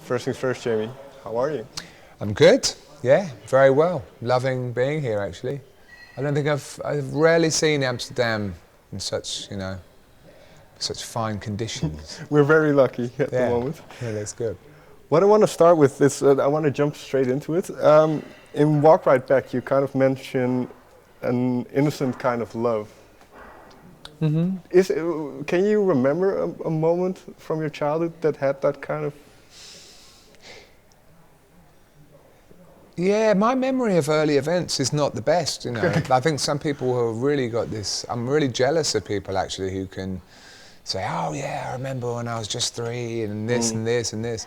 First things first, Jamie. How are you? I'm good. Yeah, very well. Loving being here, actually. I don't think I've rarely seen Amsterdam in such, such fine conditions. We're very lucky at the Yeah, moment. yeah, that's good. What I want to start with is, I want to jump straight into it. In Walk Right Back, you kind of mention an innocent kind of love. Mm-hmm. Can you remember a moment from your childhood that had that kind of? Yeah, my memory of early events is not the best, I think some people who have really got this, I'm really jealous of people actually who can say, oh yeah, I remember when I was just 3 and this and this and this.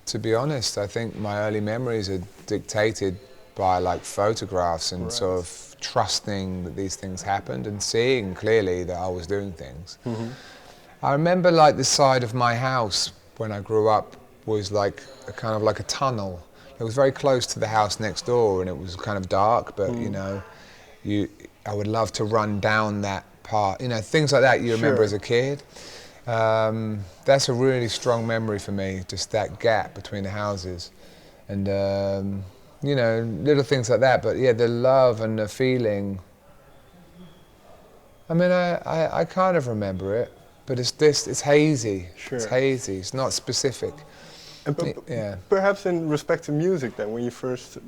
To be honest, I think my early memories are dictated by like photographs and sort of trusting that these things happened and seeing clearly that I was doing things. Mm-hmm. I remember like the side of my house when I grew up was like a tunnel. It was very close to the house next door and it was kind of dark, but I would love to run down that part, things like that you remember as a kid. That's a really strong memory for me, just that gap between the houses and little things like that. But yeah, the love and the feeling, I mean, I kind of remember it, but it's hazy. Sure. It's hazy, it's not specific. And Yeah. Perhaps in respect to music then, when you first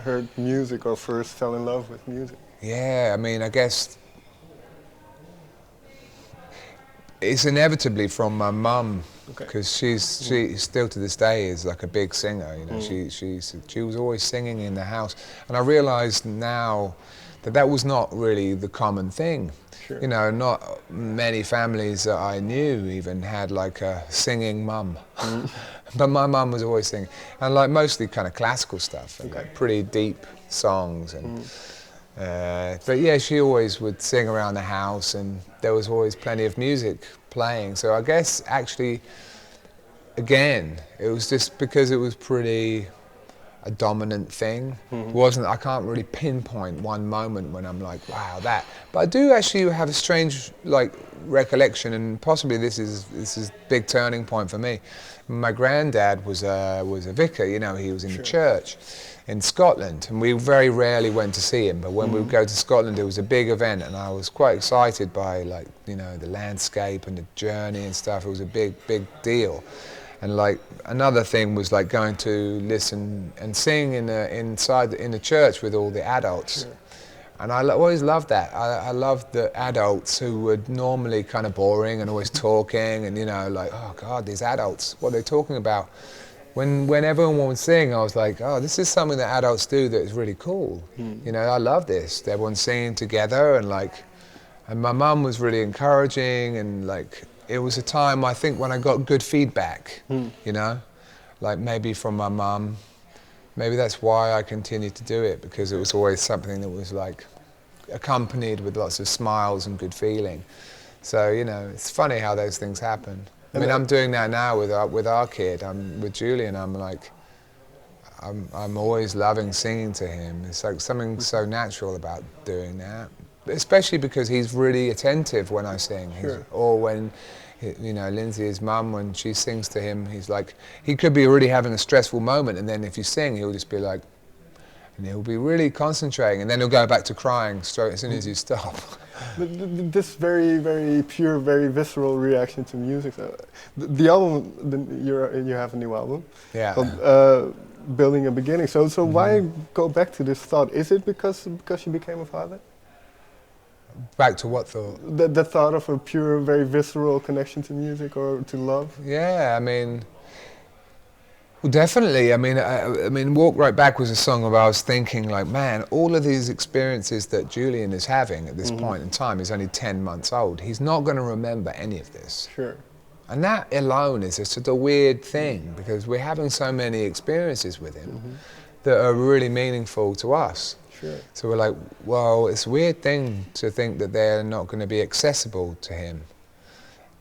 heard music or first fell in love with music. Yeah, I mean, I guess it's inevitably from my mum, because she still to this day is like a big singer. She was always singing in the house, and I realised now that was not really the common thing. Sure. Not many families that I knew even had like a singing mum. But my mum was always singing, and like mostly kind of classical stuff and like pretty deep songs and. But yeah, she always would sing around the house and there was always plenty of music playing. So I guess actually, again, it was just because it was pretty a dominant thing. I can't really pinpoint one moment when I'm like, wow, that. But I do actually have a strange like recollection, and possibly this is big turning point for me. My granddad was a vicar, he was in the church in Scotland, and we very rarely went to see him, but when we would go to Scotland it was a big event, and I was quite excited by the landscape and the journey and stuff. It was a big deal. And like another thing was like going to listen and sing in the church with all the adults. Sure. And I always loved that. I loved the adults who were normally kind of boring and always talking and like, oh God, these adults, what are they talking about? When everyone would sing, I was like, oh, this is something that adults do that is really cool. I love this. Everyone's singing together and my mum was really encouraging, and like it was a time I think when I got good feedback, like maybe from my mum. Maybe that's why I continued to do it, because it was always something that was like accompanied with lots of smiles and good feeling. So it's funny how those things happen. I mean, I'm doing that now with our kid. I'm with Julian. I'm always loving singing to him. It's like something so natural about doing that, especially because he's really attentive when I sing. Sure. Or when, Lindsay, his mum, when she sings to him, he's like, he could be really having a stressful moment, and then if you sing, he'll just be like, and he'll be really concentrating, and then he'll go back to crying straight as soon as you stop. This very, very pure, very visceral reaction to music. The album, you have a new album. Yeah. Called, Building a Beginning. So why go back to this thought? Is it because you became a father? Back to what thought? The thought of a pure, very visceral connection to music or to love? Yeah, I mean, well, definitely. I mean, Walk Right Back was a song where I was thinking like, man, all of these experiences that Julian is having at this point in time, he's only 10 months old. He's not going to remember any of this. Sure. And that alone is just a weird thing, because we're having so many experiences with him that are really meaningful to us. Sure. So we're like, well, it's a weird thing to think that they're not going to be accessible to him.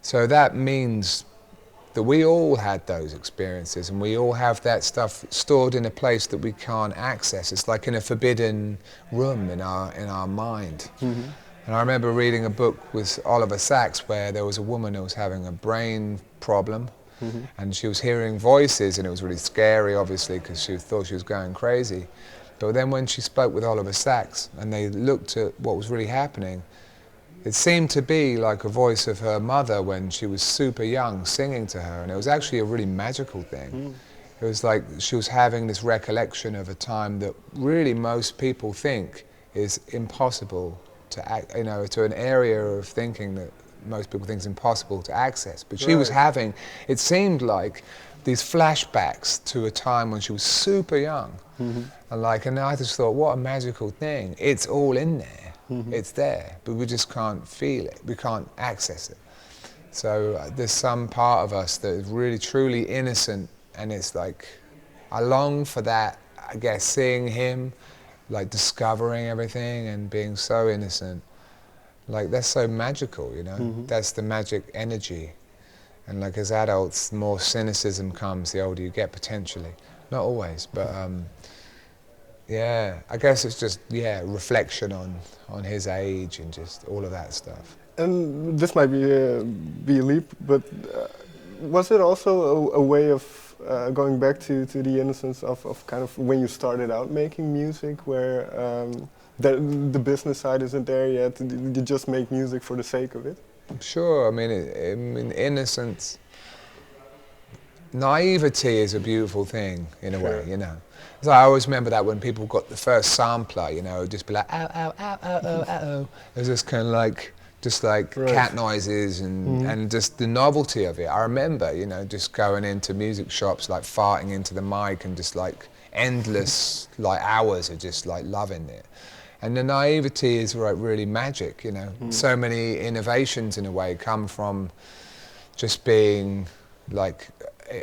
So that means that we all had those experiences, and we all have that stuff stored in a place that we can't access. It's like in a forbidden room in our mind. And I remember reading a book with Oliver Sacks where there was a woman who was having a brain problem, And she was hearing voices, and it was really scary, obviously, because she thought she was going crazy. But then when she spoke with Oliver Sacks and they looked at what was really happening, it seemed to be like a voice of her mother when she was super young singing to her, and it was actually a really magical thing. It was like she was having this recollection of a time that really most people think is impossible to act, you know, to an area of thinking that most people think is impossible to access. But she was having, it seemed like, these flashbacks to a time when she was super young. And I just thought, what a magical thing. It's all in there. It's there, but we just can't feel it. We can't access it. So there's some part of us that is really, truly innocent, and it's like, I long for that, I guess, seeing him, like discovering everything and being so innocent. Like, that's so magical, you know? That's the magic energy. And like, as adults, the more cynicism comes, the older you get, potentially. Not always, but yeah, I guess it's just, reflection on his age and just all of that stuff. And this might be a leap, but was it also a way of going back to the innocence of kind of when you started out making music, where the business side isn't there yet, you just make music for the sake of it? Sure, I mean, innocence, naivety is a beautiful thing in a way, you know. So I always remember that when people got the first sampler, you know, it'd just be like, ow, ow, ow, ow, ow, ow. It was just kind of like, cat noises and just the novelty of it. I remember, you know, just going into music shops, like farting into the mic and just like endless like hours of just like loving it. And the naivety is like really magic, you know. So many innovations in a way come from just being like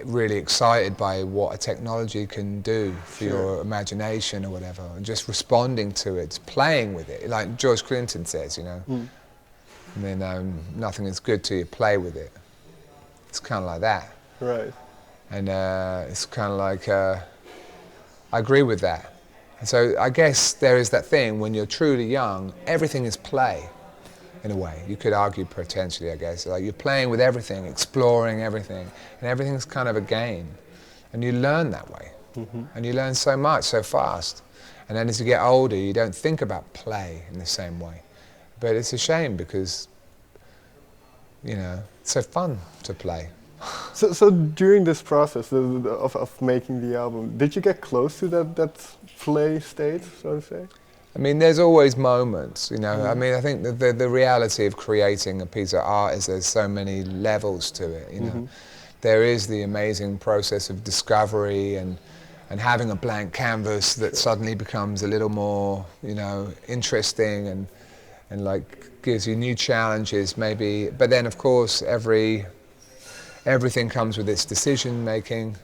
really excited by what a technology can do for your imagination or whatever, and just responding to it, playing with it. Like George Clinton says, you know, I mean, nothing is good till you play with it. It's kind of like that. Right. And it's kind of like, I agree with that. And so I guess there is that thing, when you're truly young, everything is play, in a way. You could argue potentially, I guess. Like, you're playing with everything, exploring everything, and everything's kind of a game. And you learn that way. And you learn so much, so fast. And then as you get older, you don't think about play in the same way. But it's a shame because, you know, it's so fun to play. So during this process of making the album, did you get close to that play state, so to say? I mean, there's always moments, you know. I mean, I think the reality of creating a piece of art is there's so many levels to it, you know. There is the amazing process of discovery and having a blank canvas that suddenly becomes a little more, you know, interesting and like gives you new challenges maybe. But then, of course, everything comes with its decision making.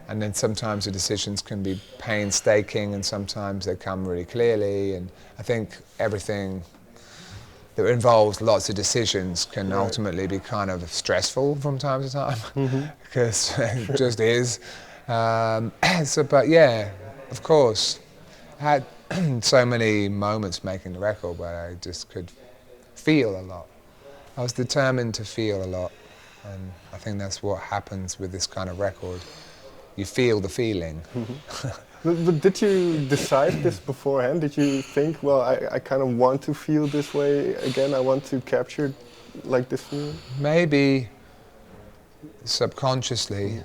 And then sometimes the decisions can be painstaking and sometimes they come really clearly. And I think everything that involves lots of decisions can ultimately be kind of stressful from time to time, because it just is. But yeah, of course, I had so many moments making the record where I just could feel a lot. I was determined to feel a lot, and I think that's what happens with this kind of record. You feel the feeling. But did you decide this beforehand? Did you think, well, I kind of want to feel this way again, I want to capture like this feeling? Maybe subconsciously.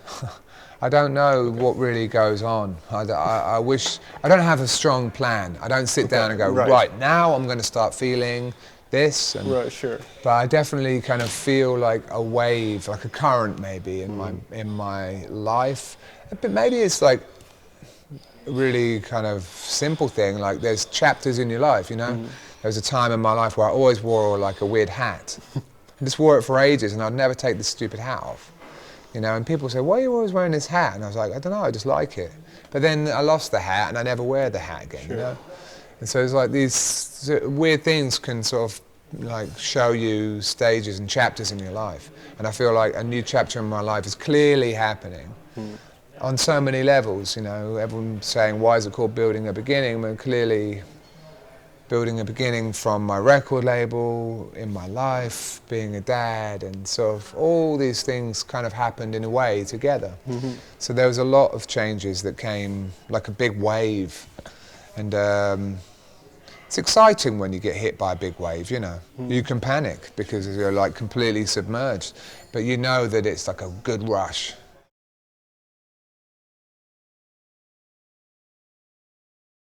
I don't know what really goes on. I wish, I don't have a strong plan. I don't sit down and go, right, now I'm going to start feeling this. And, but I definitely kind of feel like a wave, like a current maybe in my life. But maybe it's like a really kind of simple thing, like there's chapters in your life, you know? There was a time in my life where I always wore like a weird hat. I just wore it for ages and I'd never take this stupid hat off. You know, and people say, why are you always wearing this hat? And I was like, I don't know, I just like it. But then I lost the hat and I never wear the hat again, you know? And so it's like these weird things can sort of like show you stages and chapters in your life. And I feel like a new chapter in my life is clearly happening on so many levels, you know. Everyone's saying, why is it called Building a Beginning? When clearly building a beginning from my record label, in my life, being a dad, and sort of all these things kind of happened in a way together. So there was a lot of changes that came like a big wave, and it's exciting when you get hit by a big wave, you know. You can panic because you're like completely submerged, but you know that it's like a good rush.